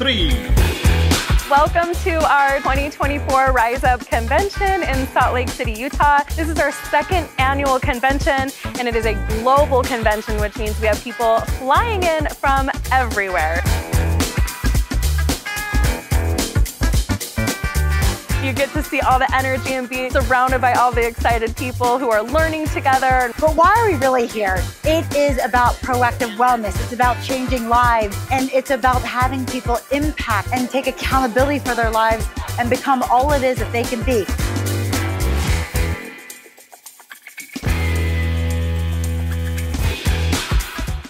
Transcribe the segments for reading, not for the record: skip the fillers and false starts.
3. Welcome to our 2024 Rise Up Convention in Salt Lake City, Utah. This is our second annual convention, and it is a global convention, which means we have people flying in from everywhere. You get to see all the energy and be surrounded by all the excited people who are learning together. But why are we really here? It is about proactive wellness. It's about changing lives. And it's about having people impact and take accountability for their lives and become all it is that they can be.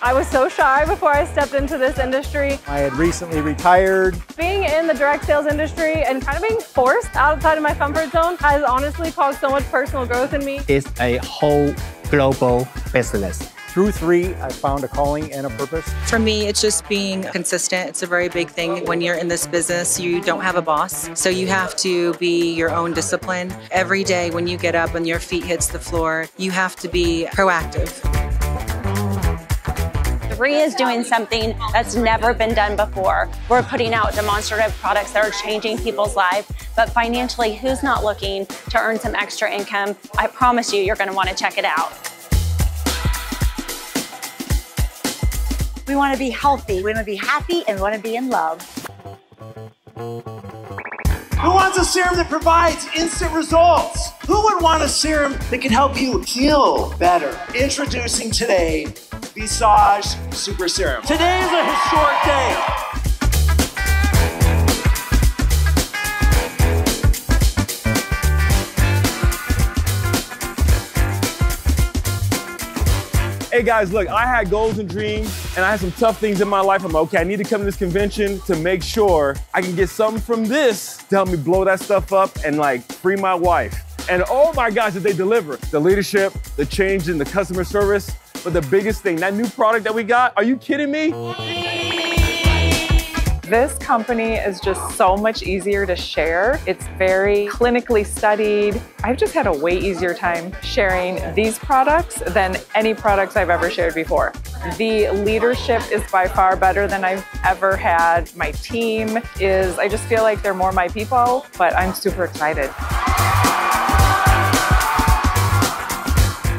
I was so shy before I stepped into this industry. I had recently retired. Being in the direct sales industry and kind of being forced outside of my comfort zone has honestly caused so much personal growth in me. It's a whole global business. Through 3, I found a calling and a purpose. For me, it's just being consistent. It's a very big thing. When you're in this business, you don't have a boss. So you have to be your own discipline. Every day when you get up and your feet hits the floor, you have to be proactive. 3 is doing something that's never been done before. We're putting out demonstrative products that are changing people's lives, but financially, who's not looking to earn some extra income? I promise you're going to want to check it out. We want to be healthy, we want to be happy, and we want to be in love. Who wants a serum that provides instant results? Who would want a serum that can help you feel better? Introducing today, Visage Super Serum. Today is a historic day. Hey guys, look, I had goals and dreams, and I had some tough things in my life. I'm okay, I need to come to this convention to make sure I can get something from this to help me blow that stuff up and like free my wife. And oh my gosh, did they deliver. The leadership, the change in the customer service, but the biggest thing, that new product that we got, are you kidding me? This company is just so much easier to share. It's very clinically studied. I've just had a way easier time sharing these products than any products I've ever shared before. The leadership is by far better than I've ever had. My team is, I just feel like they're more my people, but I'm super excited.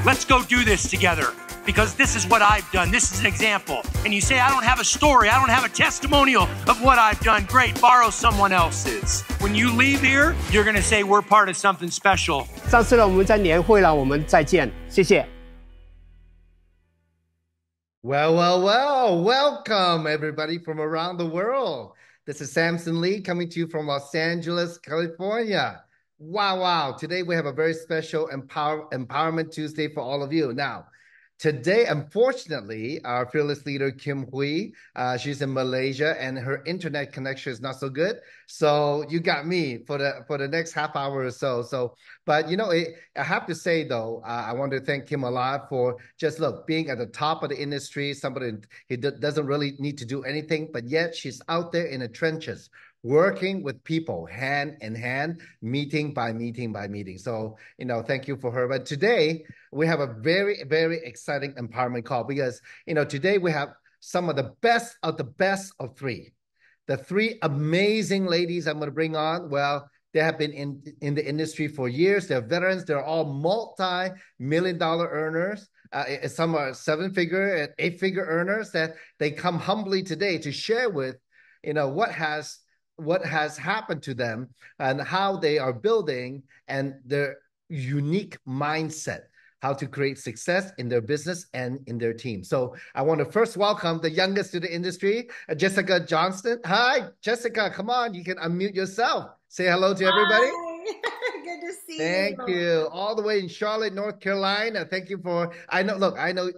Let's go do this together. Because this is what I've done. This is an example. And you say, I don't have a story, I don't have a testimonial of what I've done. Great, borrow someone else's. When you leave here, you're gonna say we're part of something special. 上次呢，我们在年会了，我们再见，谢谢。Well, well, well, welcome everybody from around the world. This is Samson Lee coming to you from Los Angeles, California. Wow, wow. Today we have a very special Empowerment Tuesday for all of you. Now, today, unfortunately, our fearless leader, Kim Hui, she's in Malaysia and her internet connection is not so good. So you got me for the next half hour or so. But you know, I have to say though, I want to thank Kim a lot for just being at the top of the industry, somebody who doesn't really need to do anything, but yet she's out there in the trenches, working with people hand in hand, meeting by meeting by meeting. So, you know, thank you for her. But today we have a very, very exciting empowerment call because, you know, today we have some of the best of 3. The 3 amazing ladies I'm going to bring on. Well, they have been in the industry for years. They're veterans. They're all multi-million-dollar earners. Some are 7-figure and 8-figure earners that they come humbly today to share with, you know, what has happened to them and how they are building and their unique mindset, how to create success in their business and in their team. So I want to first welcome the youngest to the industry, Jessica Johnston. Hi, Jessica, come on, you can unmute yourself. Say hello to everybody. Hi. Good to see you. Thank you. All the way in Charlotte, North Carolina. Thank you for, I know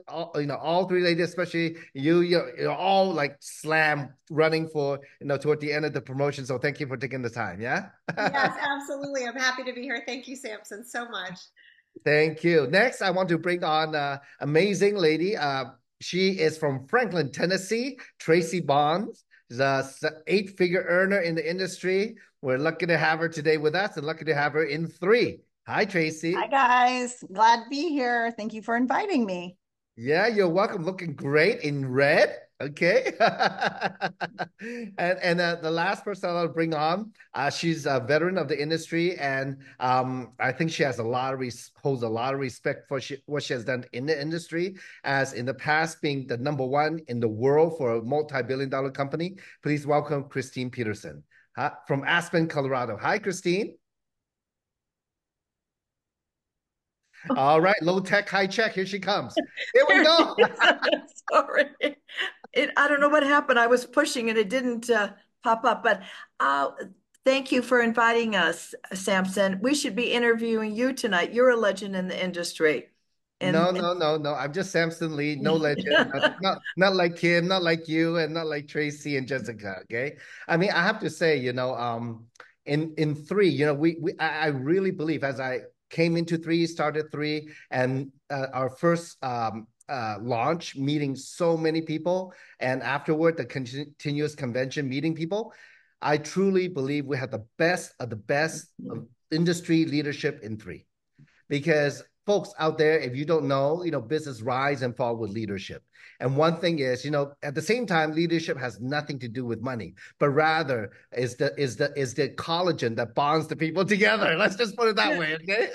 all 3 ladies, especially you're all like slam running for, toward the end of the promotion. So thank you for taking the time. Yeah. Yes, absolutely. I'm happy to be here. Thank you, Samson, so much. Thank you. Next, I want to bring on an amazing lady. She is from Franklin, Tennessee, Tracy Bonds. She's an 8-figure earner in the industry. We're lucky to have her today with us and lucky to have her in 3. Hi, Tracy. Hi, guys. Glad to be here. Thank you for inviting me. Yeah, you're welcome. Looking great in red. Okay. And the last person I'll bring on, she's a veteran of the industry, and I think she has a lot of holds a lot of respect for what she has done in the industry, as in the past being the number one in the world for a multi-billion-dollar company. Please welcome Christine Peterson from Aspen, Colorado. Hi, Christine. All right, low tech, high check. Here she comes. Here we go. Sorry. I don't know what happened. I was pushing and it didn't pop up, but uh, thank you for inviting us, Samson. We should be interviewing you tonight. You're a legend in the industry. No, no, no, no. I'm just Samson Lee, no legend. Not like Kim, not like you, and not like Tracy and Jessica. Okay. I mean, I have to say, in three, I really believe as I came into three, started three, and our first launch, meeting so many people, and afterward the continuous convention, meeting people. I truly believe we have the best of the best of industry leadership in three. Because folks out there, if you don't know, business rise and fall with leadership. And one thing is, at the same time, leadership has nothing to do with money, but rather is the collagen that bonds the people together. Let's just put it that way, okay?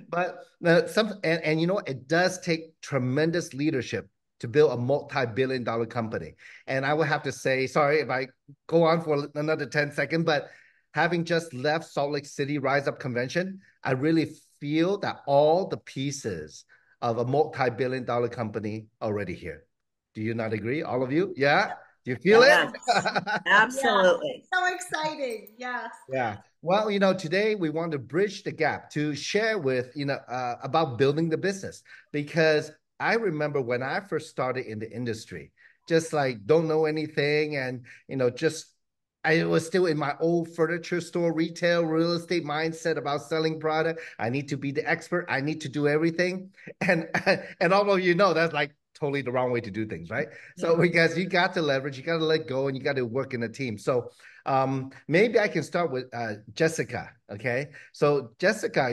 But it does take tremendous leadership to build a multi-billion-dollar company. And I would have to say, sorry if I go on for another 10 seconds, but having just left Salt Lake City Rise Up Convention, I really feel that all the pieces of a multi-billion-dollar company already here. Do you not agree, all of you? Yeah? Do you feel it? Absolutely. Yeah, so exciting. Yes. Yeah. Well, today we want to bridge the gap to share with, about building the business, because I remember when I first started in the industry, just like don't know anything, and, I was still in my old furniture store, retail, real estate mindset about selling product. I need to be the expert. I need to do everything. And and all of that's like totally the wrong way to do things, right? So because you got to leverage, you got to let go, and you got to work in a team. So maybe I can start with Jessica. Okay. So Jessica,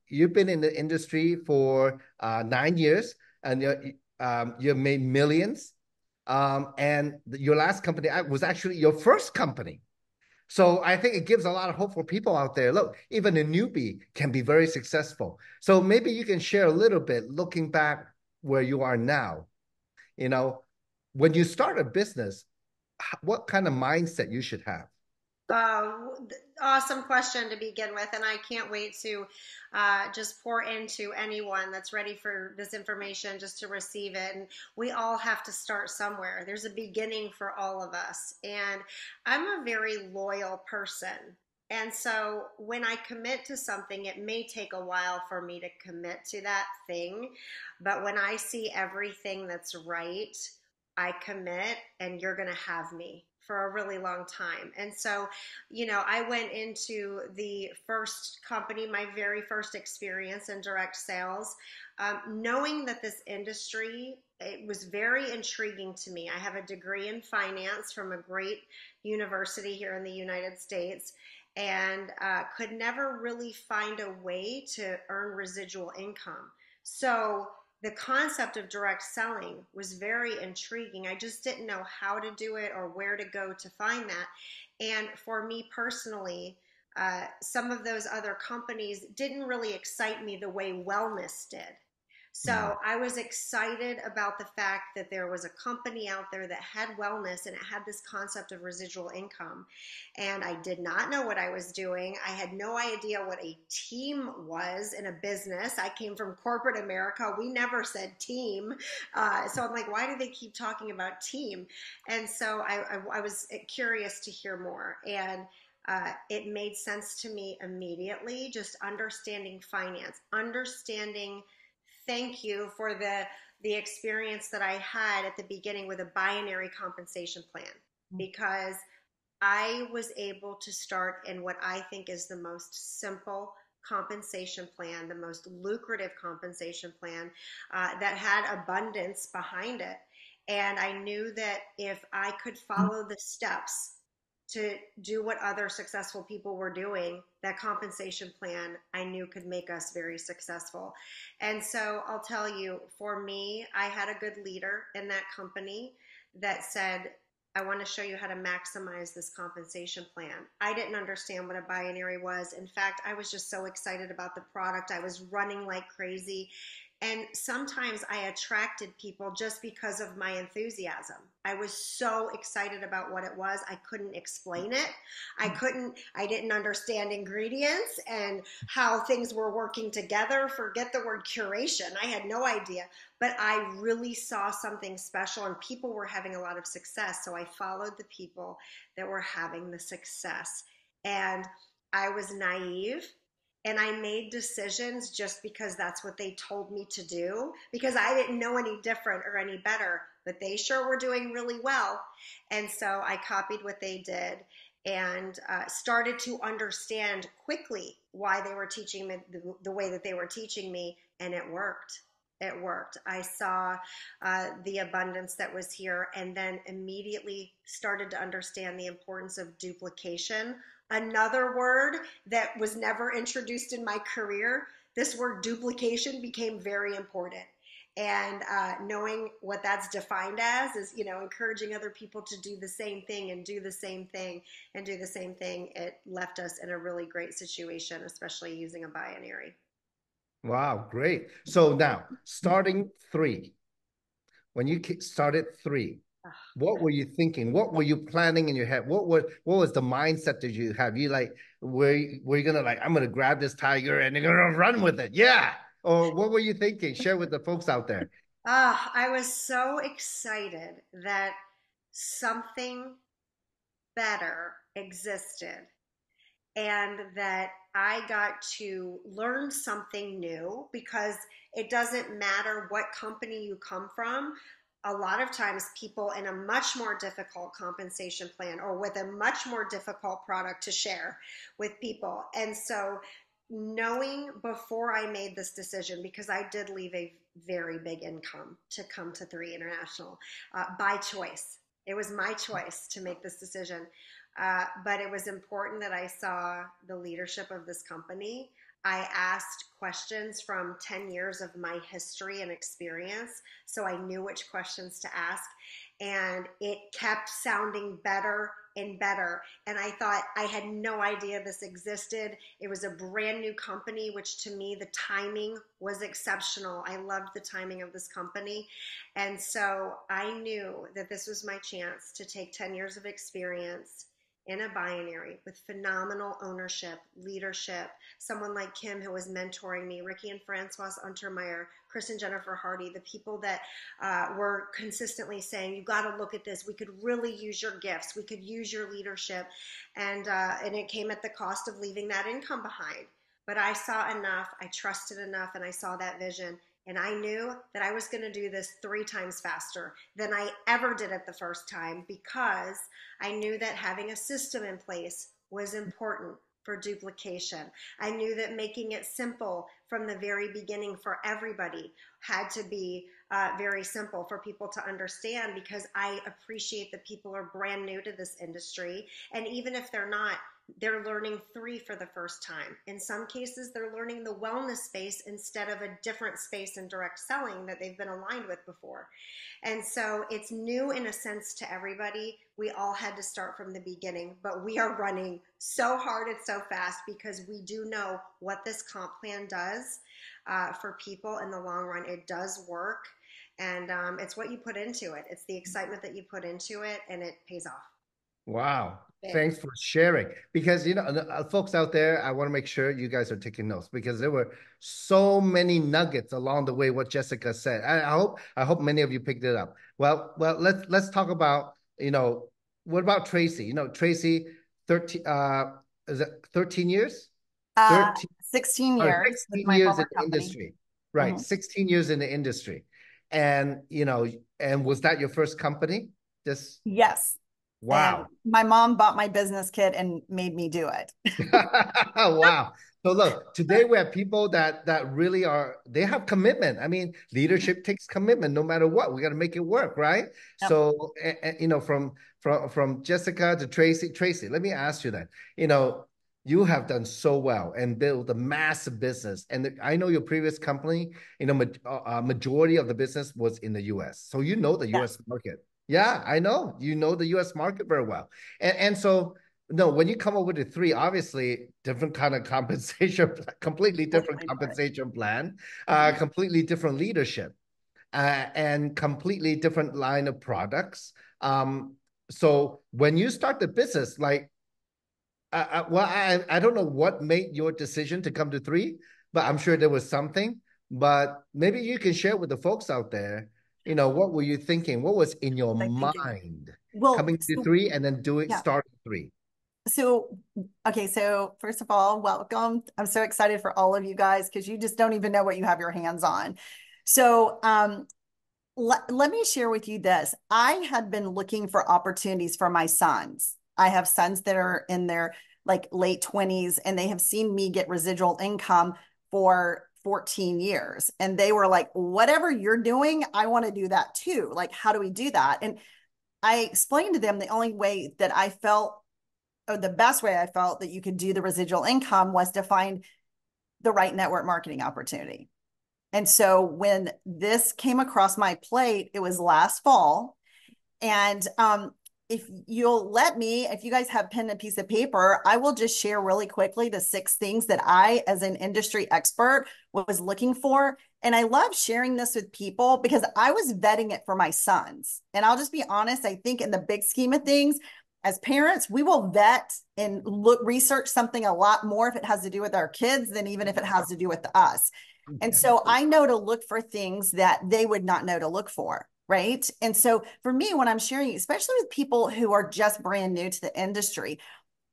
you've been in the industry for 9 years, and you've made millions. And your last company was actually your first company. So I think it gives a lot of hope for people out there. Look, even a newbie can be very successful. So maybe you can share a little bit, looking back where you are now. When you start a business, what kind of mindset you should have? Awesome question to begin with, and I can't wait to just pour into anyone that's ready for this information, just to receive it. And we all have to start somewhere. There's a beginning for all of us, and I'm a very loyal person. And so when I commit to something, it may take a while for me to commit to that thing, but when I see everything that's right, I commit, and you're going to have me for a really long time. And so, I went into the first company, my very first experience in direct sales, knowing that this industry, it was very intriguing to me. I have a degree in finance from a great university here in the United States, and could never really find a way to earn residual income. So the concept of direct selling was very intriguing. I just didn't know how to do it or where to go to find that. And for me personally, some of those other companies didn't really excite me the way wellness did. So I was excited about the fact that there was a company out there that had wellness, and it had this concept of residual income. And I did not know what I was doing. I had no idea what a team was in a business. I came from corporate America. We never said team. So I'm like, why do they keep talking about team? And so I was curious to hear more. And it made sense to me immediately, just understanding finance, understanding. Thank you for the experience that I had at the beginning with a binary compensation plan, because I was able to start in what I think is the most simple compensation plan, the most lucrative compensation plan that had abundance behind it. And I knew that if I could follow the steps to do what other successful people were doing, that compensation plan I knew could make us very successful. And so I'll tell you, for me, I had a good leader in that company that said, I want to show you how to maximize this compensation plan. I didn't understand what a binary was. In fact, I was just so excited about the product. I was running like crazy. And sometimes I attracted people just because of my enthusiasm. I was so excited about what it was. I couldn't explain it. I didn't understand ingredients and how things were working together. Forget the word curation. I had no idea, but I really saw something special and people were having a lot of success. So I followed the people that were having the success. And I was naive. And I made decisions just because that's what they told me to do, because I didn't know any different or any better, but they sure were doing really well. And so I copied what they did and started to understand quickly why they were teaching me the way that they were teaching me, and it worked. It worked. I saw the abundance that was here, and then immediately started to understand the importance of duplication. Another word that was never introduced in my career, this word duplication became very important. And knowing what that's defined as is, encouraging other people to do the same thing and do the same thing and do the same thing. It left us in a really great situation, especially using a binary. Wow, great. So now, starting 3, when you started 3, what were you thinking? What were you planning in your head? What was the mindset that you have? You like, were you gonna I'm gonna grab this tiger and you're gonna run with it? Yeah. Or what were you thinking? Share with the folks out there. I was so excited that something better existed and that I got to learn something new, because it doesn't matter what company you come from. A lot of times people in a much more difficult compensation plan or with a much more difficult product to share with people. And so knowing before I made this decision, because I did leave a very big income to come to 3 International by choice. It was my choice to make this decision. But it was important that I saw the leadership of this company. I asked questions from 10 years of my history and experience, so I knew which questions to ask. And it kept sounding better and better. And I thought, I had no idea this existed. It was a brand new company, which to me, the timing was exceptional. I loved the timing of this company. And so I knew that this was my chance to take 10 years of experience in a binary with phenomenal ownership, leadership, someone like Kim who was mentoring me, Ricky and Francois Untermeyer, Chris and Jennifer Hardy, the people that were consistently saying, you got to look at this. We could really use your gifts. We could use your leadership. And it came at the cost of leaving that income behind. But I saw enough, I trusted enough, and I saw that vision. And I knew that I was going to do this 3 times faster than I ever did it the first time, because I knew that having a system in place was important for duplication. I knew that making it simple from the very beginning for everybody had to be very simple for people to understand, because I appreciate that people are brand new to this industry. And even if they're not, they're learning 3 for the first time. In some cases, they're learning the wellness space instead of a different space in direct selling that they've been aligned with before. And so it's new in a sense to everybody. We all had to start from the beginning, but we are running so hard and so fast because we do know what this comp plan does for people in the long run. It does work, and it's what you put into it. It's the excitement that you put into it, and it pays off. Wow. Thanks for sharing. Because, folks out there, I want to make sure you guys are taking notes, because there were so many nuggets along the way, what Jessica said. I hope many of you picked it up. Well, let's talk about, what about Tracy? Tracy, 13, is it 13 years? 16 years. 16 years in the industry. Right. 16 years in the industry. And, and was that your first company? Yes. Wow. And my mom bought my business kit and made me do it. Wow. So look, today we have people that really are, they have commitment. I mean, leadership takes commitment no matter what. We got to make it work, right? Yep. So you know, from Jessica to Tracy, let me ask you that. You know, you have done so well and built a massive business. And I know your previous company, you know, majority of the business was in the US. So you know the US market. Yeah, I know. You know the US market very well. And so no, when you come up with the three, obviously different kind of compensation, completely different compensation plan, completely different leadership, and completely different line of products. So when you start the business, like, well, I don't know what made your decision to come to three, but I'm sure there was something. But maybe you can share with the folks out there, you know, what were you thinking? What was in your mind coming to three and then start three? So, okay, so first of all, welcome. I'm so excited for all of you guys because you just don't even know what you have your hands on. So, let me share with you this. I had been looking for opportunities for my sons. I have sons that are in their like late 20s and they have seen me get residual income for 14 years. And they were like, whatever you're doing, I want to do that too. Like, how do we do that? And I explained to them the only way that I felt, or the best way I felt that you could do the residual income was to find the right network marketing opportunity. And so when this came across my plate, it was last fall. And if you'll let me, if you guys have pen and piece of paper, I will just share really quickly the 6 things that I, as an industry expert, was looking for. And I love sharing this with people because I was vetting it for my sons. And I'll just be honest, I think in the big scheme of things, as parents, we will vet and research something a lot more if it has to do with our kids than even if it has to do with us. And so I know to look for things that they would not know to look for. Right. And so for me, when I'm sharing, especially with people who are just brand new to the industry,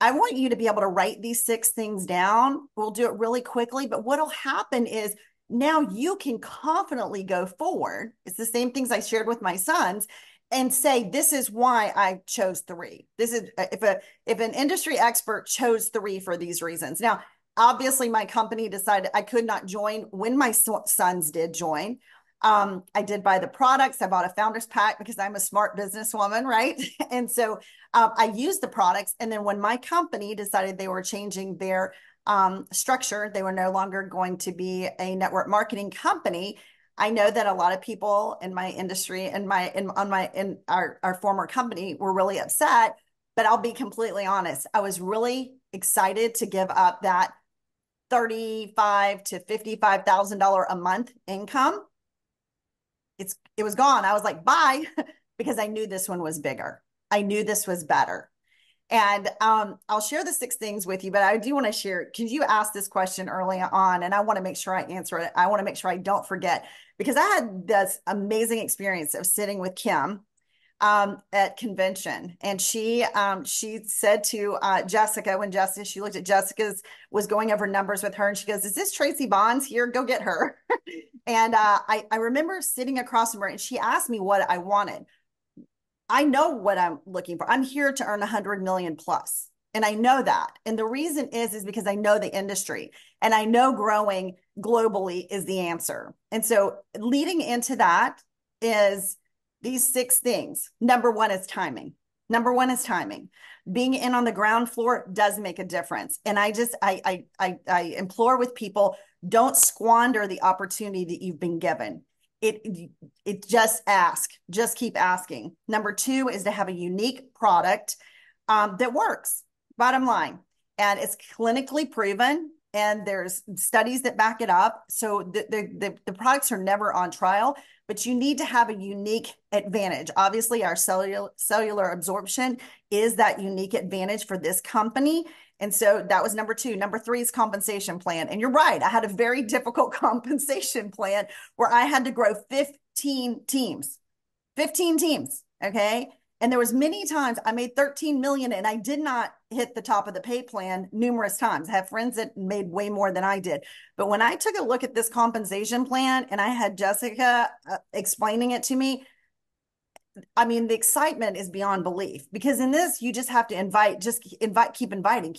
I want you to be able to write these 6 things down. We'll do it really quickly. But what'll happen is now you can confidently go forward. It's the same things I shared with my sons and say, this is why I chose 3. This is if an industry expert chose 3 for these reasons. Now, obviously, my company decided I could not join when my sons did join. I did buy the products. I bought a founder's pack because I'm a smart businesswoman, right? And so I used the products. And then when my company decided they were changing their structure, they were no longer going to be a network marketing company. I know that a lot of people in my industry and in our former company were really upset, but I'll be completely honest. I was really excited to give up that $35,000 to $55,000 a month income. It was gone. I was like, bye, because I knew this one was bigger. I knew this was better. And I'll share the 6 things with you, but I do want to share, because you asked this question early on, and I want to make sure I answer it. I want to make sure I don't forget, because I had this amazing experience of sitting with Kim at convention. And she said to Jessica, when she looked at Jessica's, was going over numbers with her, and she goes, is this Tracy Bonds here? Go get her. And I remember sitting across from her, and she asked me what I wanted. I know what I'm looking for. I'm here to earn 100 million plus. And I know that. And the reason is because I know the industry and I know growing globally is the answer. And so leading into that is these 6 things. Number 1 is timing. Number 1 is timing. Being in on the ground floor does make a difference. And I implore with people, don't squander the opportunity that you've been given. It just ask, just keep asking. Number 2 is to have a unique product that works, bottom line. And it's clinically proven, and there's studies that back it up. So the products are never on trial, but you need to have a unique advantage. Obviously, our cellular absorption is that unique advantage for this company. And so that was number 2. Number 3 is compensation plan. And you're right, I had a very difficult compensation plan where I had to grow 15 teams, okay? And there was many times I made 13 million and I did not hit the top of the pay plan numerous times. I have friends that made way more than I did. But when I took a look at this compensation plan and I had Jessica explaining it to me, I mean, the excitement is beyond belief, because in this, you just have to keep inviting.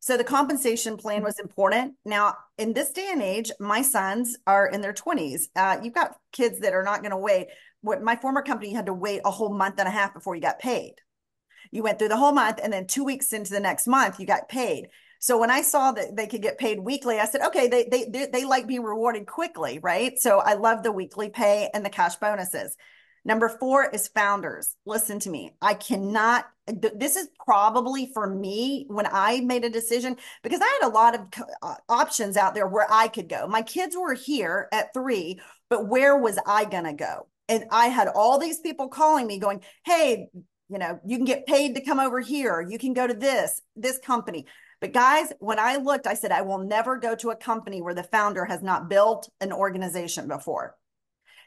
So the compensation plan was important. Now, in this day and age, my sons are in their 20s. You've got kids that are not going to wait. What my former company had to wait a whole month and a half before you got paid. You went through the whole month, and then 2 weeks into the next month, you got paid. So when I saw that they could get paid weekly, I said, okay, they like being rewarded quickly, right? So I love the weekly pay and the cash bonuses. Number 4 is founders. Listen to me. I cannot, this is probably for me when I made a decision, because I had a lot of options out there where I could go. My kids were here at 3, but where was I going to go? And I had all these people calling me going, hey, you can get paid to come over here. You can go to this company. But guys, when I looked, I said, I will never go to a company where the founder has not built an organization before.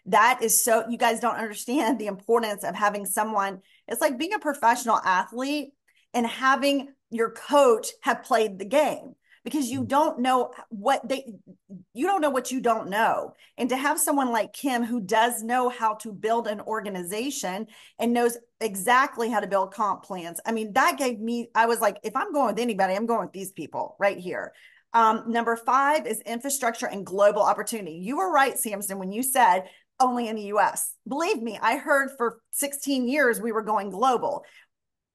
That is so, you guys don't understand the importance of having someone. It's like being a professional athlete and having your coach have played the game, because you don't know what you don't know. And to have someone like Kim, who does know how to build an organization and knows exactly how to build comp plans. I mean, that gave me, I was like, if I'm going with anybody, I'm going with these people right here. Number 5 is infrastructure and global opportunity. You were right, Samson, when you said only in the US. Believe me, I heard for 16 years we were going global,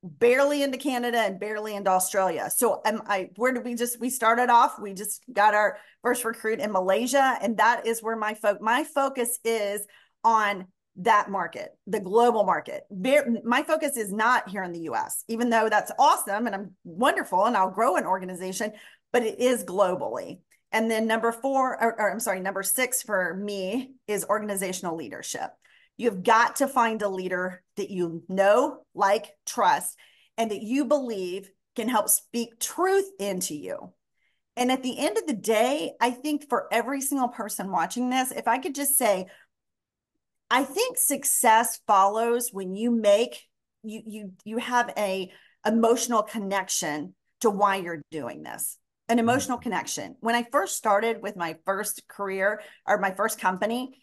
barely into Canada and barely into Australia. So where did we started off? We just got our first recruit in Malaysia. And that is where my focus is on that market, the global market. My focus is not here in the US, even though that's awesome and I'm wonderful and I'll grow an organization, but it is globally. And then number 6 for me is organizational leadership. You've got to find a leader that you know, like, trust, and that you believe can help speak truth into you. And at the end of the day, I think for every single person watching this, if I could just say, I think success follows when you have a emotional connection to why you're doing this. An emotional connection. When I first started with my first career or my first company,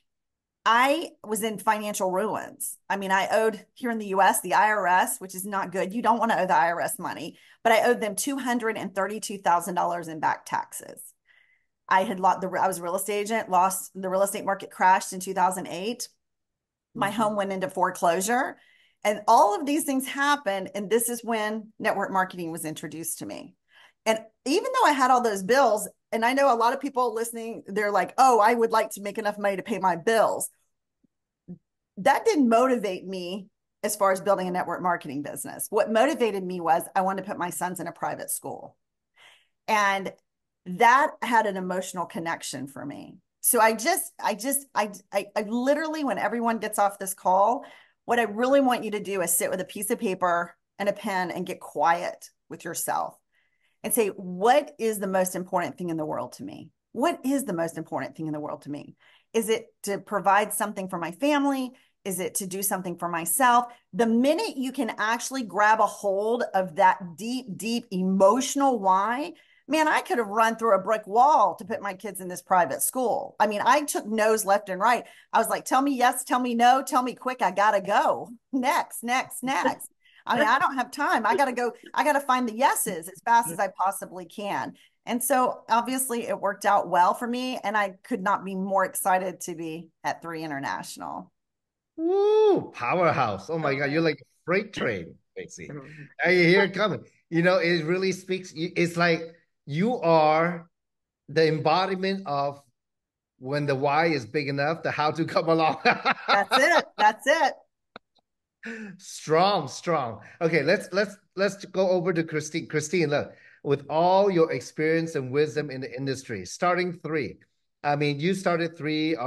I was in financial ruins. I mean, I owed here in the US, the IRS, which is not good. You don't want to owe the IRS money, but I owed them $232,000 in back taxes. I was a real estate agent, lost, the real estate market crashed in 2008. My home went into foreclosure, and all of these things happened. And this is when network marketing was introduced to me. And even though I had all those bills, and I know a lot of people listening, they're like, oh, I would like to make enough money to pay my bills. That didn't motivate me as far as building a network marketing business. What motivated me was I wanted to put my sons in a private school. And that had an emotional connection for me. So I literally, when everyone gets off this call, what I really want you to do is sit with a piece of paper and a pen and get quiet with yourself and say, what is the most important thing in the world to me? What is the most important thing in the world to me? Is it to provide something for my family? Is it to do something for myself? The minute you can actually grab a hold of that deep, deep emotional why, man, I could have run through a brick wall to put my kids in this private school. I mean, I took no's left and right. I was like, tell me yes, tell me no, tell me quick, I gotta go. Next. I mean, I don't have time. I got to go. I got to find the yeses as fast as I possibly can. And so obviously it worked out well for me. And I could not be more excited to be at 3 International. Woo, powerhouse. Oh my God. You're like a freight train, basically. I hear it coming. It really speaks. It's like you are the embodiment of when the why is big enough, the how to come along. That's it. Strong. Okay, let's go over to Christine. Christine, look, with all your experience and wisdom in the industry, starting 3. I mean, you started 3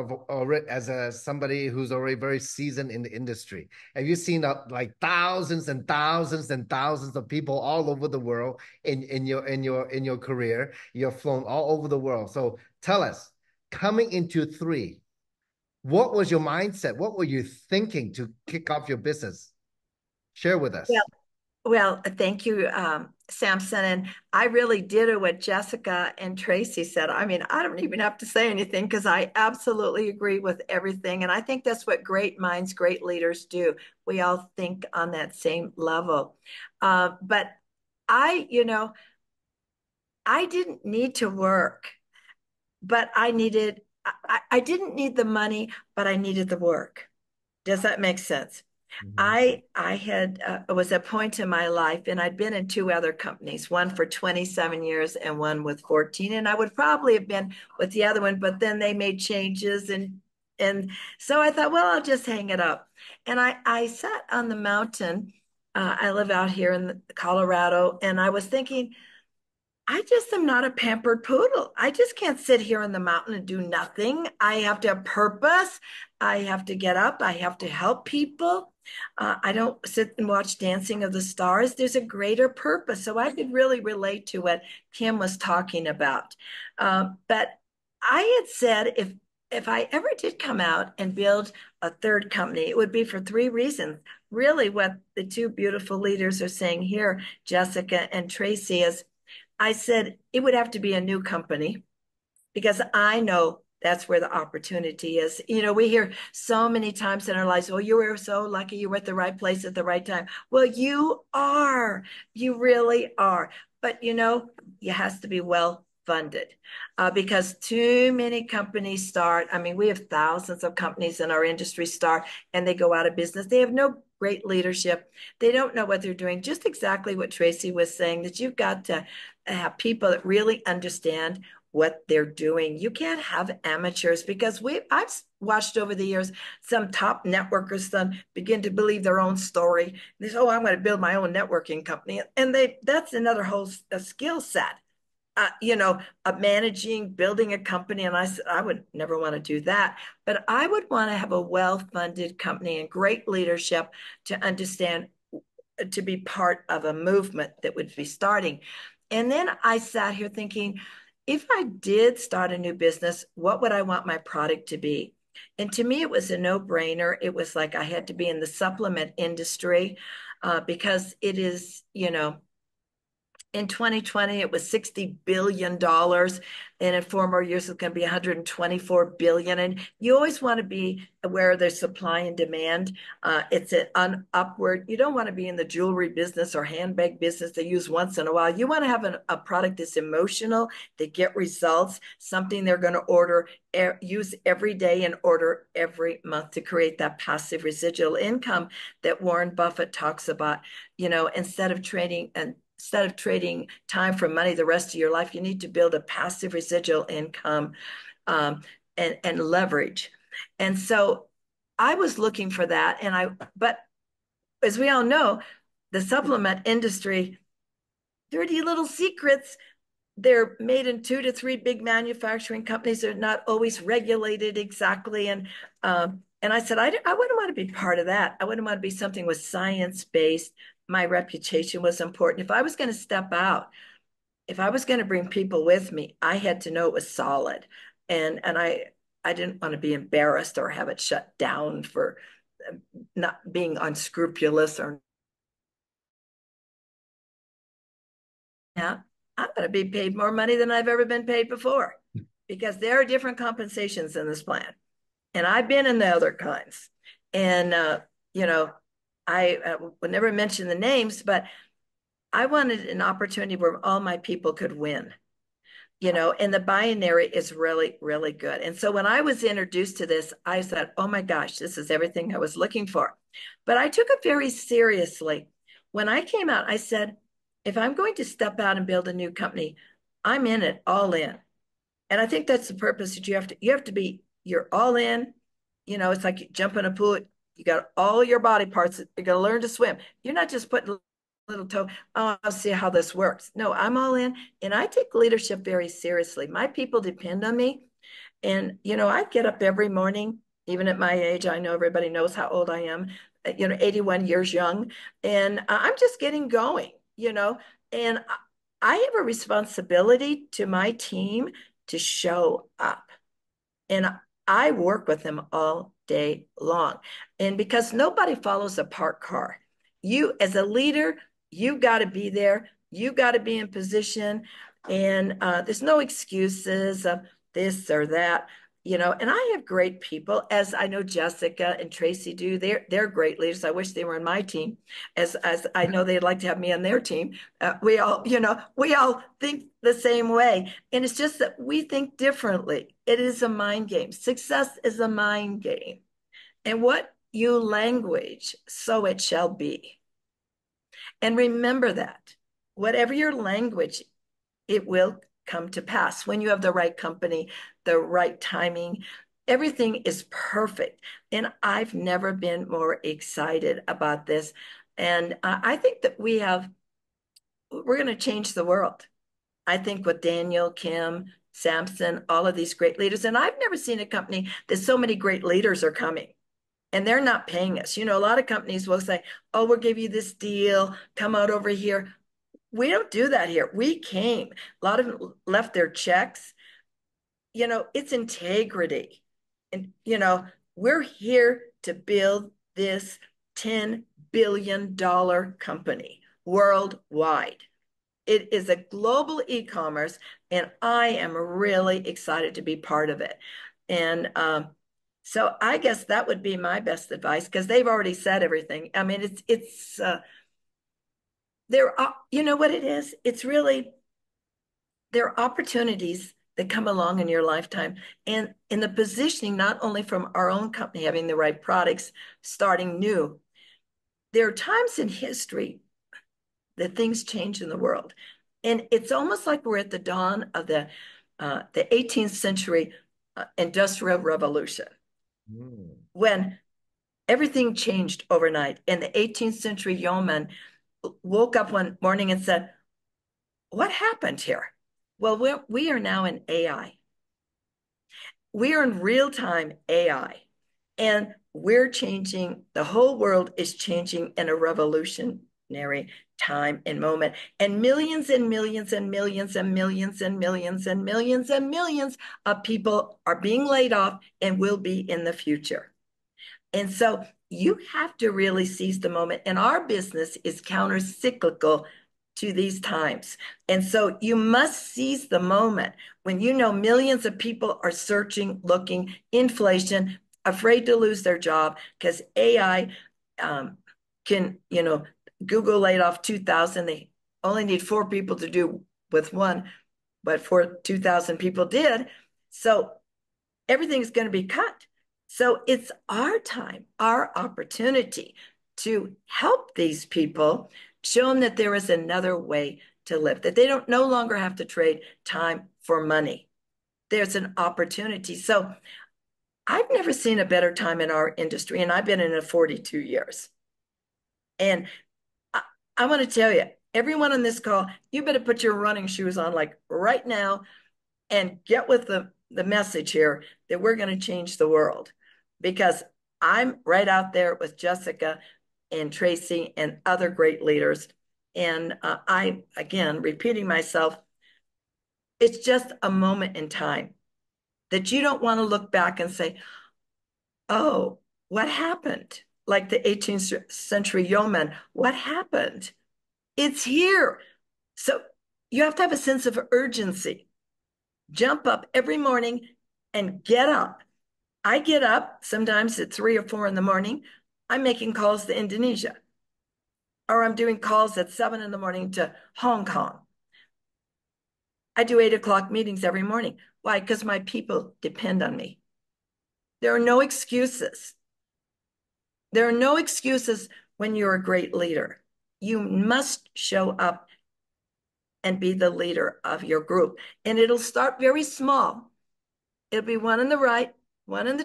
as somebody who's already very seasoned in the industry. Have you seen like thousands and thousands and thousands of people all over the world in your career? You've flown all over the world. So tell us, coming into 3. What was your mindset? What were you thinking to kick off your business? Share with us. Well, thank you, Samson. And I really did what Jessica and Tracy said. I mean, I don't even have to say anything because I absolutely agree with everything. And I think that's what great minds, great leaders do. We all think on that same level. But I didn't need to work, but I didn't need the money, but I needed the work. Does that make sense? I had was a point in my life, and I'd been in two other companies, one for 27 years and one with 14. And I would probably have been with the other one, but then they made changes, and so I thought, well, I'll just hang it up. And I sat on the mountain. I live out here in Colorado, and I was thinking, I just am not a pampered poodle. I just can't sit here in the mountain and do nothing. I have to have purpose. I have to get up. I have to help people. I don't sit and watch Dancing of the Stars. There's a greater purpose. So I could really relate to what Kim was talking about. But I had said if I ever did come out and build a third company, it would be for three reasons. Really, what the two beautiful leaders are saying here, Jessica and Tracy, is I said it would have to be a new company because I know that's where the opportunity is. You know, we hear so many times in our lives, well, you were so lucky you were at the right place at the right time. Well, you are. You really are. But, you know, it has to be well funded because too many companies start. I mean, we have thousands of companies in our industry start and they go out of business. They have no great leadership. They don't know what they're doing. Just exactly what Tracy was saying, that you've got to have people that really understand what they're doing. You can't have amateurs because I've watched over the years some top networkers begin to believe their own story. They say, oh, I'm going to build my own networking company. And that's another whole skill set. You know, of managing, building a company. And I said, I would never want to do that. But I would want to have a well-funded company and great leadership to understand, to be part of a movement that would be starting. And then I sat here thinking, if I did start a new business, what would I want my product to be? And to me, it was a no-brainer. It was like I had to be in the supplement industry because it is, you know, in 2020, it was $60 billion. And in 4 more years, it's going to be $124 billion. And you always want to be aware of the supply and demand. It's an upward. You don't want to be in the jewelry business or handbag business they use once in a while. You want to have a product that's emotional, that get results, something they're going to order, use every day and order every month to create that passive residual income that Warren Buffett talks about. You know, instead of trading time for money the rest of your life, you need to build a passive residual income and leverage. And so I was looking for that. But as we all know, the supplement industry, dirty little secrets. They're made in 2 to 3 big manufacturing companies. They're not always regulated exactly. And I said, I wouldn't want to be part of that. I wouldn't want to be something with science-based. My reputation was important. If I was going to step out, if I was going to bring people with me, I had to know it was solid. And I didn't want to be embarrassed or have it shut down for not being unscrupulous or. Yeah, I'm going to be paid more money than I've ever been paid before because there are different compensations in this plan. And I've been in the other kinds. And, you know, I would never mention the names, but I wanted an opportunity where all my people could win, you know, and the binary is really, really good. And so when I was introduced to this, I said, oh my gosh, this is everything I was looking for. But I took it very seriously. When I came out, I said, if I'm going to step out and build a new company, I'm in it, all in. And I think that's the purpose that you have to be, you're all in. You know, it's like you jump in a pool, you got all your body parts, you're going to learn to swim. You're not just putting a little toe, oh, I'll see how this works. No, I'm all in. And I take leadership very seriously. My people depend on me. And, you know, I get up every morning, even at my age, I know everybody knows how old I am, you know, 81 years young. And I'm just getting going, you know, and I have a responsibility to my team to show up. And I work with them all day long. And because nobody follows a parked car, you as a leader, you got to be there. You got to be in position. And there's no excuses of this or that. And I have great people, as I know Jessica and Tracy do. They're great leaders. I wish they were on my team, as I know they'd like to have me on their team. We all think the same way, and it's just that we think differently. It is a mind game. Success is a mind game, and what you language, so it shall be. And remember that whatever your language, it will come to pass when you have the right company, the right timing. Everything is perfect. And I've never been more excited about this. And I think that we're going to change the world. I think with Daniel, Kim, Samson, all of these great leaders. And I've never seen a company that so many great leaders are coming. And they're not paying us. A lot of companies will say, oh, we'll give you this deal, come out over here. We don't do that here. We came. A lot of them left their checks. It's integrity. And, we're here to build this $10 billion company worldwide. It is a global e-commerce, and I am really excited to be part of it. And so I guess that would be my best advice, because they've already said everything. I mean, you know what it is? It's really, there are opportunities that come along in your lifetime, and in the positioning, not only from our own company having the right products, starting new. There are times in history that things change in the world, and it's almost like we're at the dawn of the 18th century industrial revolution, when everything changed overnight, and the 18th century yeoman woke up one morning and said, what happened here? Well, we are now in AI. We are in real-time AI, and we're changing. The whole world is changing in a revolutionary time and moment, and millions and millions and millions and millions and millions and millions and millions of people are being laid off and will be in the future. And so you have to really seize the moment. And our business is counter-cyclical to these times. And so you must seize the moment when millions of people are searching, looking, inflation, afraid to lose their job because AI can, Google laid off 2,000. They only need 4 people to do with one, but 2,000 people did. So everything's going to be cut. So it's our time, our opportunity to help these people, show them that there is another way to live, that they don't no longer have to trade time for money. There's an opportunity. So I've never seen a better time in our industry, and I've been in it 42 years. And I want to tell you, everyone on this call, you better put your running shoes on like right now and get with the message here that we're going to change the world, because I'm right out there with Jessica and Tracy and other great leaders. And again, repeating myself, it's just a moment in time that you don't want to look back and say, oh, what happened? Like the 18th century yeoman, what happened? It's here. So you have to have a sense of urgency. Jump up every morning and get up. I get up sometimes at 3 or 4 in the morning. I'm making calls to Indonesia, or I'm doing calls at 7 in the morning to Hong Kong. I do 8 o'clock meetings every morning. Why? Because my people depend on me. There are no excuses. There are no excuses when you're a great leader. You must show up and be the leader of your group. And it'll start very small. It'll be one on the right, one on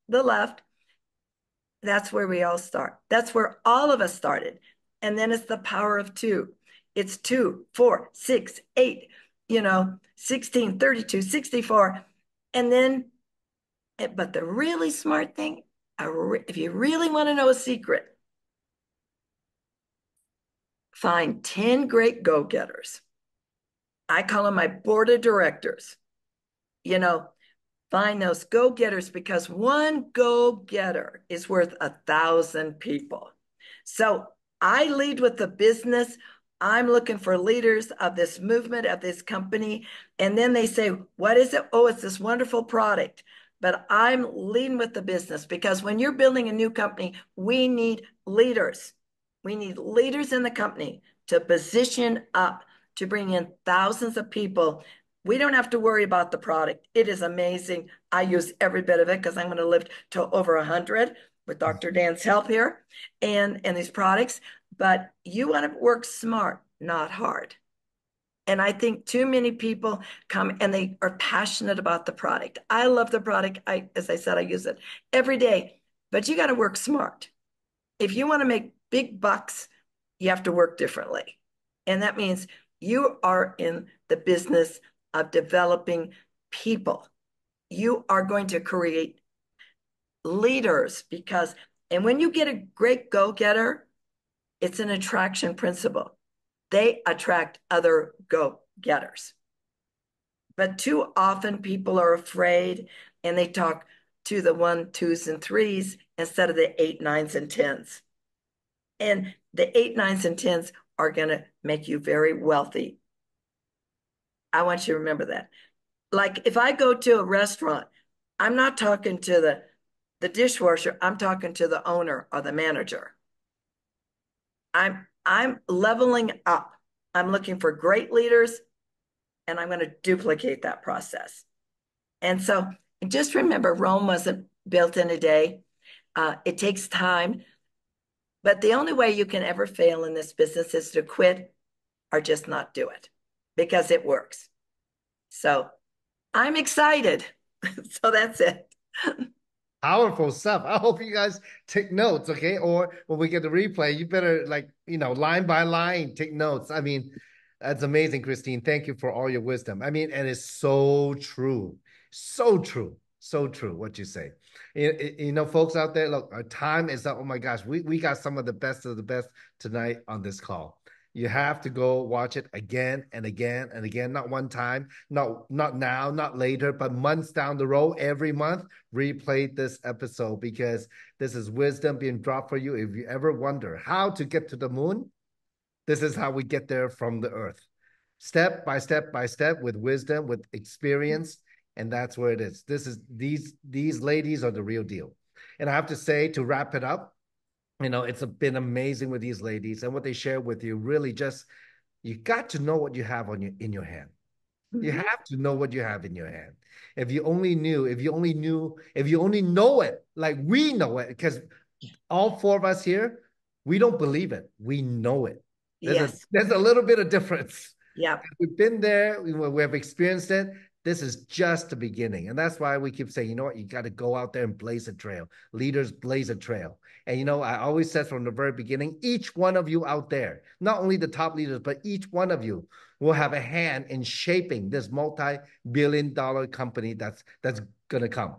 the left. That's where we all start. That's where all of us started. And then it's the power of 2. It's 2, 4, 6, 8, 16, 32, 64. And then, but the really smart thing, if you really want to know a secret, find 10 great go-getters. I call them my board of directors. Find those go-getters, because one go-getter is worth 1,000 people. So I lead with the business. I'm looking for leaders of this movement, of this company. And then they say, what is it? Oh, it's this wonderful product. but I'm leading with the business because when you're building a new company, we need leaders. We need leaders in the company to position up to bring in thousands of people. We don't have to worry about the product. It is amazing. I use every bit of it because I'm going to live to over 100 with Dr. Dan's help here and these products. But you want to work smart, not hard. And I think too many people come and they are passionate about the product. I love the product. As I said, I use it every day, but you got to work smart. If you want to make big bucks, you have to work differently. And that means you are in the business of developing people. You are going to create leaders and when you get a great go-getter, it's an attraction principle. They attract other go-getters. But too often people are afraid and they talk to the 1, 2s, and 3s instead of the 8, 9s, and 10s. And the 8, 9s, and 10s are going to make you very wealthy. I want you to remember that. Like if I go to a restaurant, I'm not talking to the dishwasher, I'm talking to the owner or the manager. I'm leveling up. I'm looking for great leaders, and I'm going to duplicate that process. And so just remember, Rome wasn't built in a day. It takes time. But the only way you can ever fail in this business is to quit or just not do it because it works. So I'm excited. So that's it. Powerful stuff. I hope you guys take notes, okay? Or when we get the replay, you better line by line, take notes. I mean, that's amazing, Christine. Thank you for all your wisdom. I mean, and it's so true. So true. So true what you say. Folks out there, look, our time is up. Oh my gosh, we got some of the best tonight on this call. You have to go watch it again and again and again, not one time, not now, not later, but months down the road, every month, replay this episode because this is wisdom being dropped for you. If you ever wonder how to get to the moon, this is how we get there from the earth. Step by step by step with wisdom, with experience, and that's where it is. These ladies are the real deal. And I have to say, to wrap it up, it's been amazing with these ladies and what they share with you. Really, just you got to know what you have in your hand. You have to know what you have in your hand. If you only know it like we know it, because all 4 of us here, we don't believe it. We know it. There's a little bit of difference. Yeah. We've been there. We have experienced it. This is just the beginning. And that's why we keep saying, you know what, you got to go out there and blaze a trail. Leaders blaze a trail. And, I always said from the very beginning, each one of you out there, not only the top leaders, but each one of you will have a hand in shaping this multi-billion-dollar company that's going to come.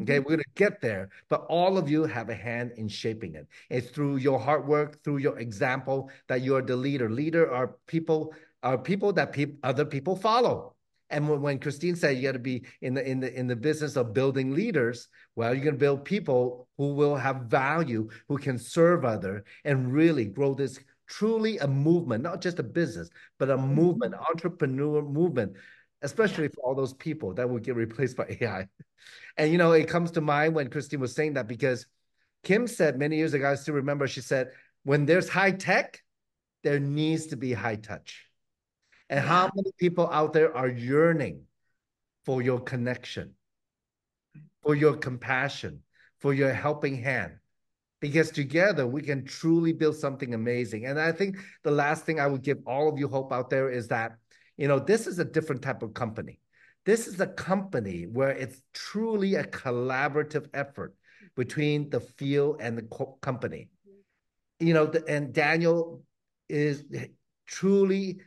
Okay, we're going to get there, but all of you have a hand in shaping it. It's through your hard work, through your example, that you are the leader. Leader are people that other people follow. And when Christine said you got to be in the business of building leaders, well, you're going to build people who will have value, who can serve other, and really grow this truly a movement, not just a business, but a movement, entrepreneur movement, especially for all those people that will get replaced by AI. And it comes to mind when Christine was saying that because Kim said many years ago, I still remember, she said, when there's high tech, there needs to be high touch. And how many people out there are yearning for your connection, for your compassion, for your helping hand? Because together we can truly build something amazing. And I think the last thing I would give all of you hope out there is that, this is a different type of company. This is a company where it's truly a collaborative effort between the field and the company. And Daniel is truly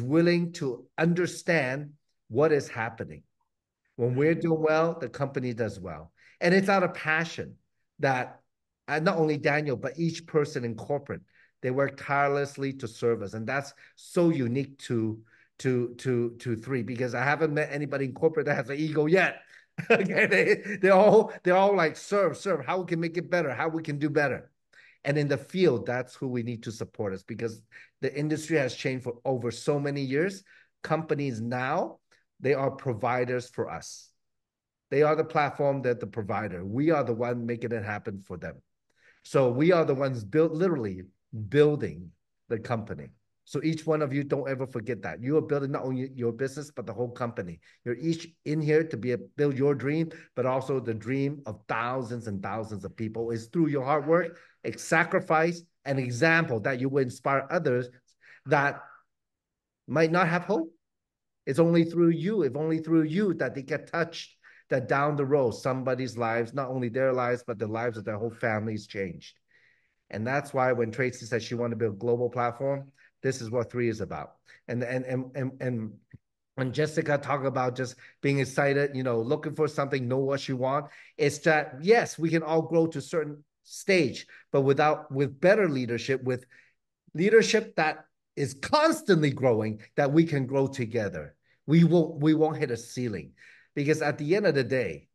willing to understand what is happening. When we're doing well, the company does well. And it's out of passion that not only Daniel, but each person in corporate, they work tirelessly to serve us. And that's so unique to 3, because I haven't met anybody in corporate that has an ego yet. Okay, they're all like serve, how we can make it better, how we can do better. And in the field, that's who we need to support us, because the industry has changed for over so many years. Companies now, they are providers for us. They are the platform, they're the provider. We are the one making it happen for them. So we are the ones literally building the company. So each one of you, don't ever forget that. You are building not only your business, but the whole company. You're each in here to build your dream, but also the dream of thousands and thousands of people is through your hard work, sacrifice, and example that you will inspire others that might not have hope. It's only through you, if only through you, that they get touched, that down the road, somebody's lives, not only their lives, but the lives of their whole families changed. And that's why when Tracy said she wanted to build a global platform, this is what 3 is about. And when Jessica talked about just being excited, looking for something, know what you want, it's that, yes, we can all grow to a certain stage, but with better leadership, with leadership that is constantly growing, that we can grow together. We won't hit a ceiling, because at the end of the day,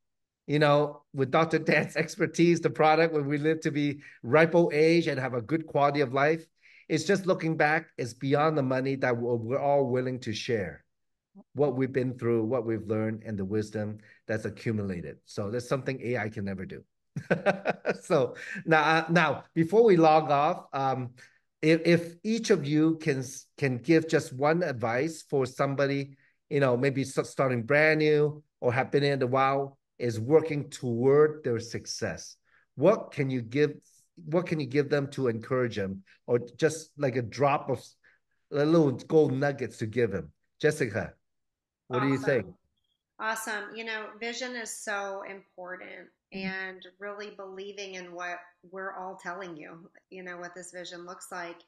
with Dr. Dan's expertise, the product, when we live to be ripe old age and have a good quality of life, it's just looking back, it's beyond the money that we're all willing to share what we've been through, what we've learned, and the wisdom that's accumulated. So there's something AI can never do. So now, before we log off, if each of you can give just one advice for somebody, maybe starting brand new or have been in a while, is working toward their success. What can you give them to encourage them, or just like a drop of a little gold nuggets to give them? Jessica, what do you think? Awesome. Vision is so important, and really believing in what we're all telling you, what this vision looks like.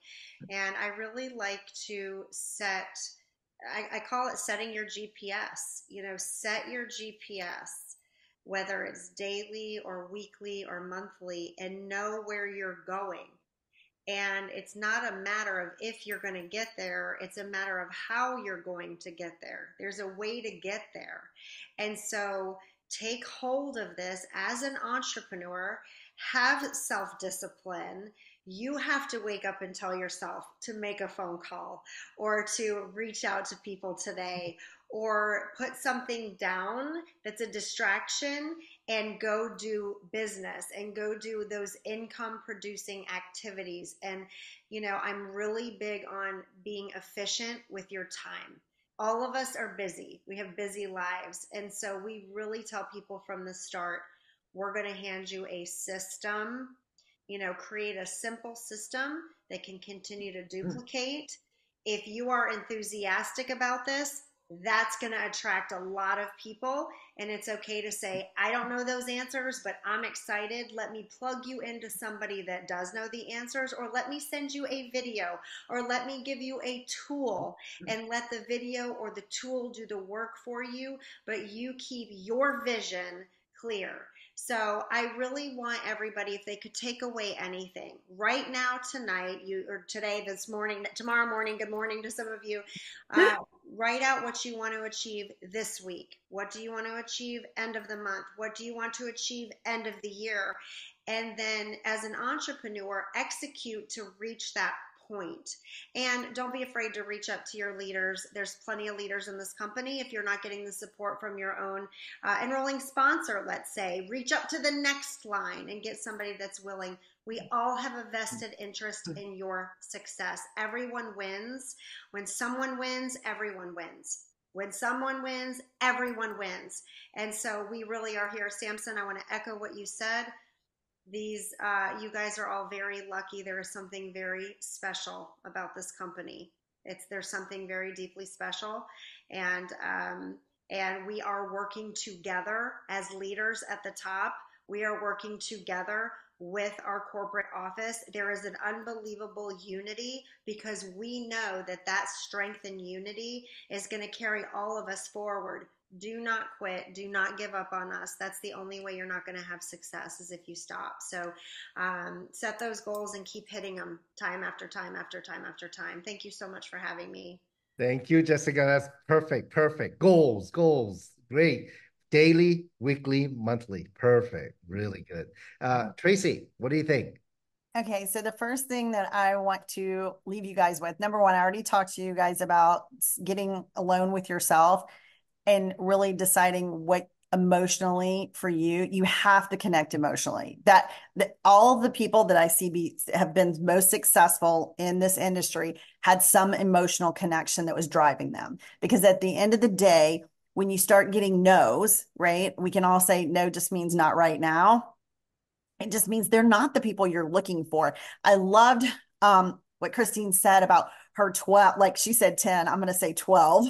And I really like to I call it setting your GPS. Set your GPS, whether it's daily or weekly or monthly, and know where you're going. And it's not a matter of if you're going to get there, it's a matter of how you're going to get there. There's a way to get there. And so take hold of this as an entrepreneur, have self discipline. You have to wake up and tell yourself to make a phone call or to reach out to people today, or put something down that's a distraction and go do business and go do those income producing activities. And, I'm really big on being efficient with your time. All of us are busy. We have busy lives. And so we really tell people from the start, we're going to hand you a system, create a simple system that can continue to duplicate. If you are enthusiastic about this, that's going to attract a lot of people. And it's okay to say, I don't know those answers, but I'm excited. Let me plug you into somebody that does know the answers, or let me send you a video, or let me give you a tool and let the video or the tool do the work for you. But you keep your vision clear. So I really want everybody, if they could take away anything right now, tonight, or today, this morning, tomorrow morning, good morning to some of you, write out what you want to achieve this week. What do you want to achieve end of the month? What do you want to achieve end of the year? And then as an entrepreneur, execute to reach that point. And don't be afraid to reach up to your leaders. There's plenty of leaders in this company. If you're not getting the support from your own enrolling sponsor, let's say, reach up to the next line and get somebody that's willing. We all have a vested interest in your success. Everyone wins. When someone wins, everyone wins. When someone wins, everyone wins. And so we really are here. Samson, I want to echo what you said. You guys are all very lucky. There is something very special about this company. There's something very deeply special, and we are working together as leaders at the top. We are working together with our corporate office. There is an unbelievable unity, because we know that strength and unity is going to carry all of us forward. Do not quit. Do not give up on us. That's the only way you're not going to have success, is if you stop. So set those goals and keep hitting them time after time after time after time. Thank you so much for having me. Thank you, Jessica. That's perfect. Goals. Great. Daily, weekly, monthly. Perfect. Really good. Tracy, what do you think? Okay, so the first thing that I want to leave you guys with, number one, I already talked to you guys about getting alone with yourself and really deciding what emotionally for you, you have to connect emotionally. That all the people that I see have been most successful in this industry had some emotional connection that was driving them. Because at the end of the day, when you start getting no's, right? We can all say no just means not right now. It just means they're not the people you're looking for. I loved what Christine said about her 12, like she said 10, I'm going to say 12.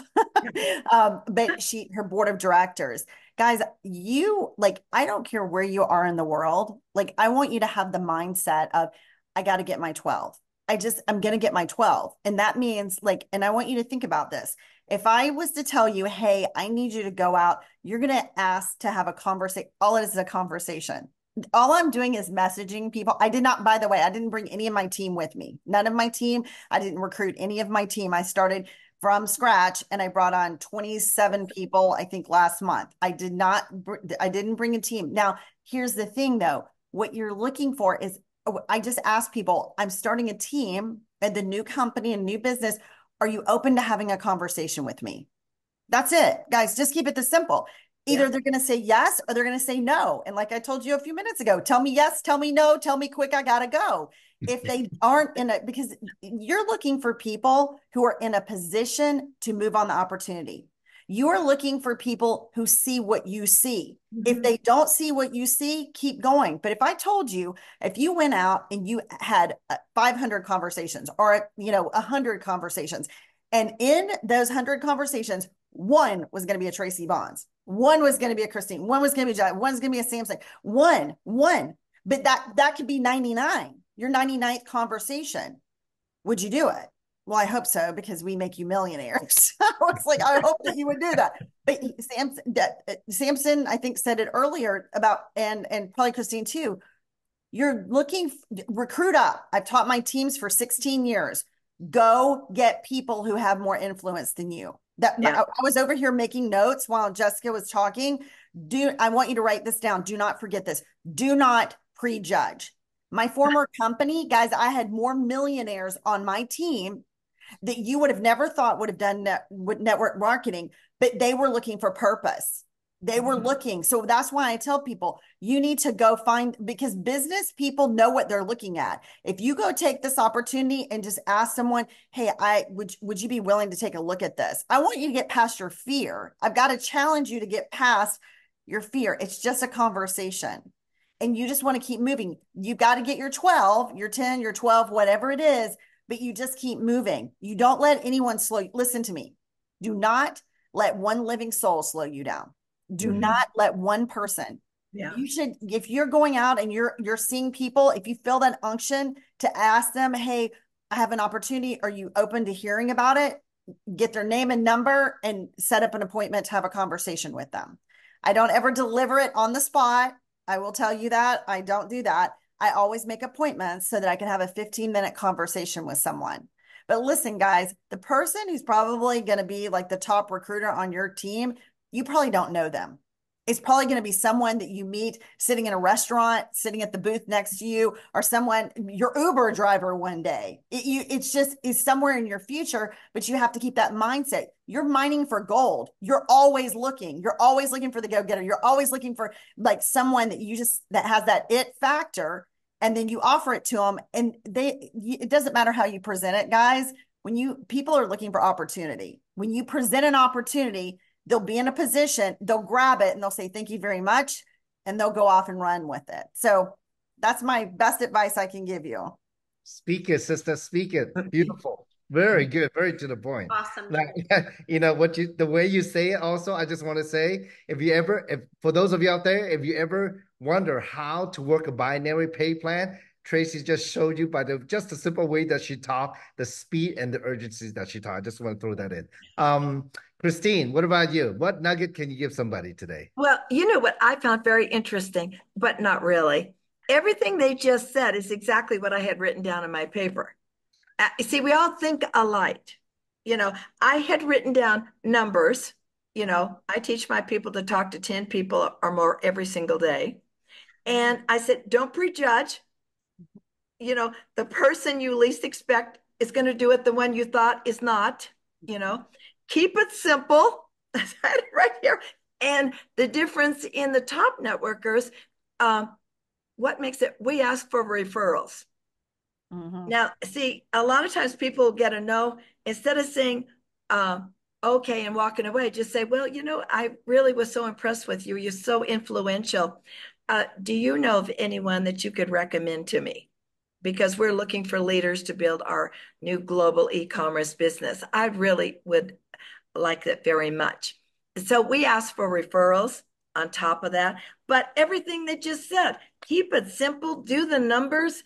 But her board of directors. Guys, I don't care where you are in the world. Like, I want you to have the mindset of, I got to get my 12. I'm going to get my 12. And that means and I want you to think about this. If I was to tell you, hey, I need you to go out, you're going to ask to have a conversation. All it is a conversation. All I'm doing is messaging people. By the way, I didn't bring any of my team with me. None of my team. I didn't recruit any of my team. I started from scratch and I brought on 27 people, I think last month. I didn't bring a team. Now, here's the thing though. What you're looking for is, I just asked people, I'm starting a team at the new company and new business. Are you open to having a conversation with me? That's it, guys. Just keep it this simple. Either they're going to say yes or they're going to say no. And like I told you a few minutes ago, tell me yes, tell me no, tell me quick, I got to go. If they aren't because you're looking for people who are in a position to move on the opportunity. You're looking for people who see what you see. If they don't see what you see, keep going. But if I told you, if you went out and you had 500 conversations or, 100 conversations, and in those 100 conversations, one was going to be a Tracy Bonds. One was going to be a Christine. One was going to be John. One's going to be a Samson. One. But that could be 99. Your 99th conversation. Would you do it? Well, I hope so, because we make you millionaires. It's like, I hope that you would do that. But Samson, I think, said it earlier about, and probably Christine too, you're recruit up. I've taught my teams for 16 years. Go get people who have more influence than you. I was over here making notes while Jessica was talking. I want you to write this down. Do not forget this. Do not prejudge. My former company, guys, I had more millionaires on my team that you would have never thought would have done network marketing, but they were looking for purpose. They were looking. So that's why I tell people, you need to go find, because business people know what they're looking at. If you go take this opportunity and just ask someone, hey, would you be willing to take a look at this? I want you to get past your fear. I've got to challenge you to get past your fear. It's just a conversation. And you just want to keep moving. You've got to get your 12, your 10, your 12, whatever it is, but you just keep moving. You don't let anyone listen to me. Do not let one living soul slow you down. Do not let one person. You should, if you're going out and you're seeing people, if you feel that unction to ask them, hey, I have an opportunity. Are you open to hearing about it? Get their name and number and set up an appointment to have a conversation with them. I don't ever deliver it on the spot. I will tell you that. I don't do that. I always make appointments so that I can have a 15-minute conversation with someone. But listen, guys, the person who's probably going to be like the top recruiter on your team, you probably don't know them. It's probably going to be someone that you meet sitting in a restaurant, sitting at the booth next to you, or your Uber driver one day. It's somewhere in your future, but you have to keep that mindset. You're mining for gold. You're always looking. You're always looking for the go-getter. You're always looking for like someone that has that it factor, and then you offer it to them. And it doesn't matter how you present it, guys. People are looking for opportunity. When you present an opportunity, they'll be in a position, they'll grab it and they'll say, thank you very much. And they'll go off and run with it. So that's my best advice I can give you. Speak it, sister, speak it. Beautiful. Very good. Very to the point. Awesome. The way you say it also, I just want to say, for those of you out there, if you ever wonder how to work a binary pay plan, Tracy just showed you by just the simple way that she talked, the speed and the urgency that she taught. I just want to throw that in. Christine, what about you? What nugget can you give somebody today? Well, you know what I found very interesting, but not really. Everything they just said is exactly what I had written down in my paper. See, we all think alike. I had written down numbers. I teach my people to talk to 10 people or more every single day. And I said, don't prejudge. The person you least expect is going to do it. The one you thought is not, keep it simple. I had it right here. And the difference in the top networkers, what makes it, we ask for referrals. Now, see, a lot of times people get a no. Instead of saying, okay, and walking away, just say, well, I really was so impressed with you. You're so influential. Do you know of anyone that you could recommend to me? Because we're looking for leaders to build our new global e-commerce business. I really would like that very much. So we ask for referrals on top of that, but everything they just said, keep it simple, do the numbers.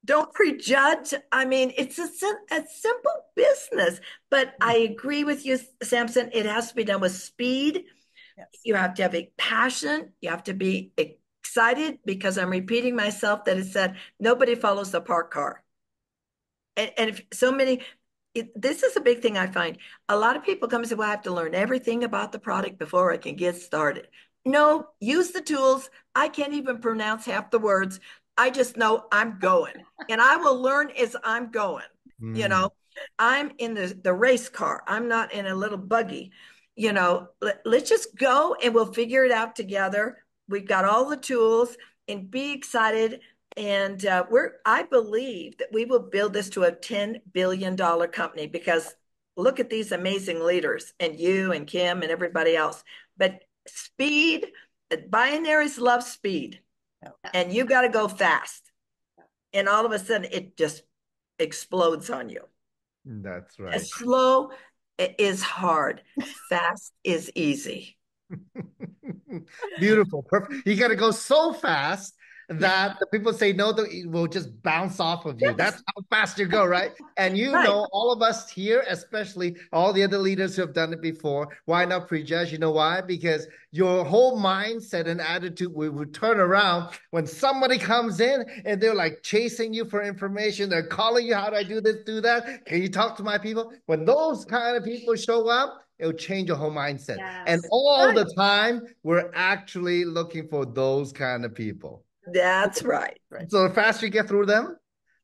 Don't prejudge. I mean, it's a simple business, but I agree with you, Samson. It has to be done with speed. Yes. You have to have a passion. You have to be excited, because I'm repeating myself that it said nobody follows the parked car. And if so many, this is a big thing I find. A lot of people come and say, well, I have to learn everything about the product before I can get started. No, use the tools. I can't even pronounce half the words. I just know I'm going, and I will learn as I'm going. I'm in the race car. I'm not in a little buggy. Let's just go and we'll figure it out together. We've got all the tools, and be excited. And I believe that we will build this to a $10 billion company, because look at these amazing leaders, and you and Kim and everybody else. But speed, binaries love speed. And you got to go fast. And all of a sudden, it just explodes on you. That's right. Slow is hard. Fast is easy. Beautiful. Perfect. You got to go so fast that the people say no, it will just bounce off of you. Yes. That's how fast you go, right? And all of us here, especially all the other leaders who have done it before, why not prejudge? You know why? Because your whole mindset and attitude will turn around when somebody comes in and they're like chasing you for information. They're calling you, how do I do this, do that? Can you talk to my people? When those kind of people show up, it'll change your whole mindset. Yes. And all the time, we're actually looking for those kind of people. That's right. So the faster you get through them,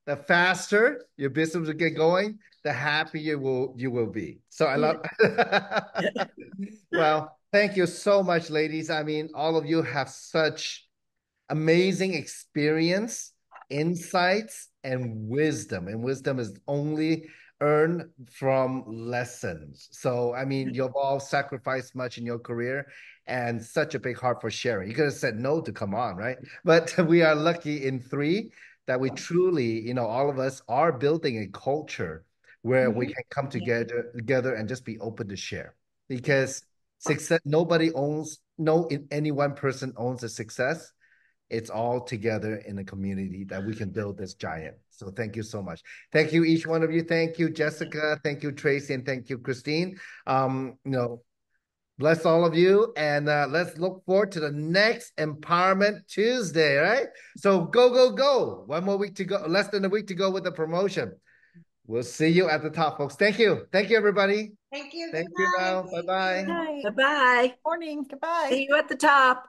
the faster your business will get going, the happier you will be. So I love Well, thank you so much, ladies. I mean, all of you have such amazing experience, insights, and wisdom. And wisdom is only earned from lessons. So, I mean, you've all sacrificed much in your career and such a big heart for sharing. You could have said no to come on, right? But we are lucky in 3 that we truly, all of us are building a culture where we can come together and just be open to share. Because success, any one person owns a success. It's all together in a community that we can build this giant. So thank you so much. Thank you, each one of you. Thank you, Jessica. Thank you, Tracy. And thank you, Christine. Bless all of you. And let's look forward to the next Empowerment Tuesday, right? So go, go, go. 1 more week to go. Less than a week to go with the promotion. We'll see you at the top, folks. Thank you. Thank you, everybody. Thank you. Thank you now. Bye-bye. Bye-bye. Morning. Goodbye. See you at the top.